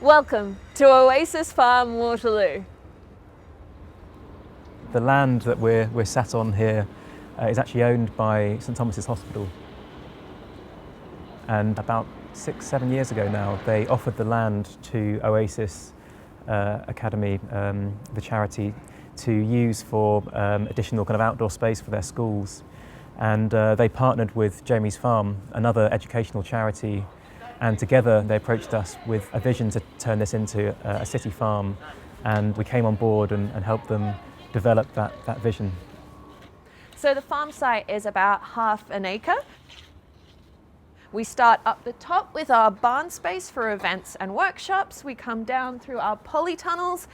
Welcome to Oasis Farm, Waterloo. The land that we're sat on here is actually owned by St Thomas's Hospital. And about 6-7 years ago now, they offered the land to Oasis Academy, the charity, to use for additional kind of outdoor space for their schools. And they partnered with Jamie's Farm, another educational charity, and together they approached us with a vision to turn this into a city farm, and we came on board and helped them develop that vision. So the farm site is about half an acre. We start up the top with our barn space for events and workshops. We come down through our polytunnels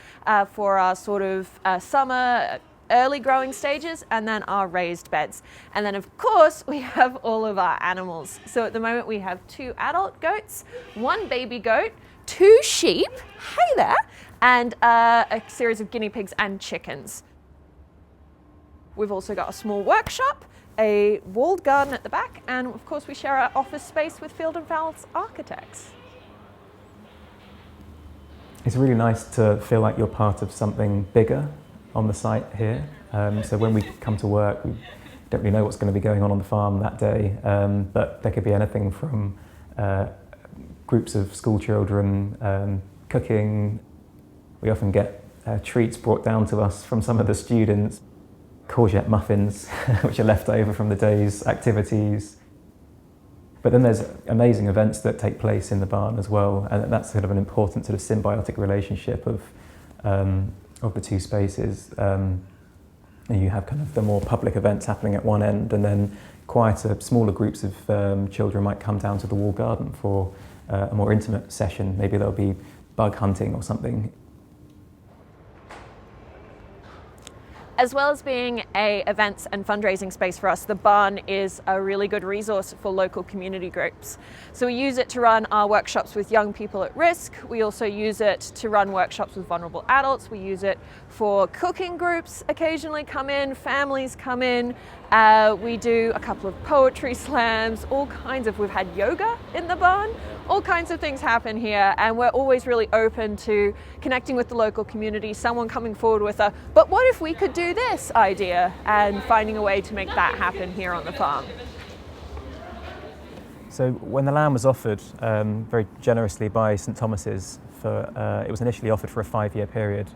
for our sort of summer early growing stages, and then our raised beds. And then of course we have all of our animals. So at the moment we have 2 adult goats, 1 baby goat, 2 sheep, hey there, and a series of guinea pigs and chickens. We've also got a small workshop, a walled garden at the back, and of course we share our office space with Feilden Fowles architects. It's really nice to feel like you're part of something bigger on the site here. So when we come to work, we don't really know what's going to be going on the farm that day, but there could be anything from groups of school children cooking. We often get treats brought down to us from some of the students, courgette muffins, which are left over from the day's activities. But then there's amazing events that take place in the barn as well, and that's sort of an important sort of symbiotic relationship of the 2 spaces. You have kind of the more public events happening at one end, and then quieter, smaller groups of children might come down to the walled garden for a more intimate session. Maybe there'll be bug hunting or something. As well as being a events and fundraising space for us, the barn is a really good resource for local community groups. So we use it to run our workshops with young people at risk. We also use it to run workshops with vulnerable adults. We use it for cooking groups occasionally come in, families come in. We do a couple of poetry slams, we've had yoga in the barn. All kinds of things happen here, and we're always really open to connecting with the local community, someone coming forward with but what if we could do this idea, and finding a way to make that happen here on the farm. So when the land was offered very generously by St Thomas's, it was initially offered for a 5-year period,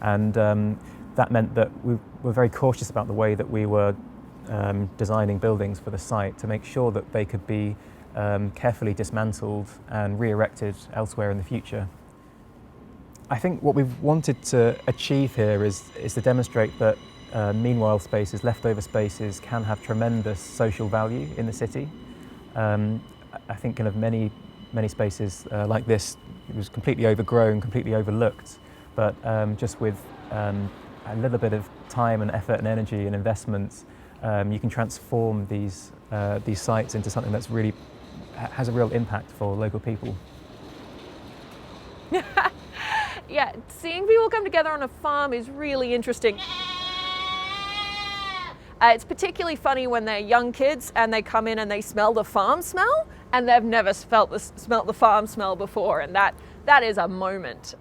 and that meant that we were very cautious about the way that we were designing buildings for the site to make sure that they could be carefully dismantled and re-erected elsewhere in the future. I think what we've wanted to achieve here is to demonstrate that meanwhile spaces, leftover spaces, can have tremendous social value in the city. I think kind of many spaces like this, it was completely overgrown, completely overlooked, but just with a little bit of time and effort and energy and investment, you can transform these sites into something that's really has a real impact for local people. Yeah, seeing people come together on a farm is really interesting. It's particularly funny when they're young kids and they come in and they smell the farm smell, and they've never smelt the farm smell before, and that is a moment.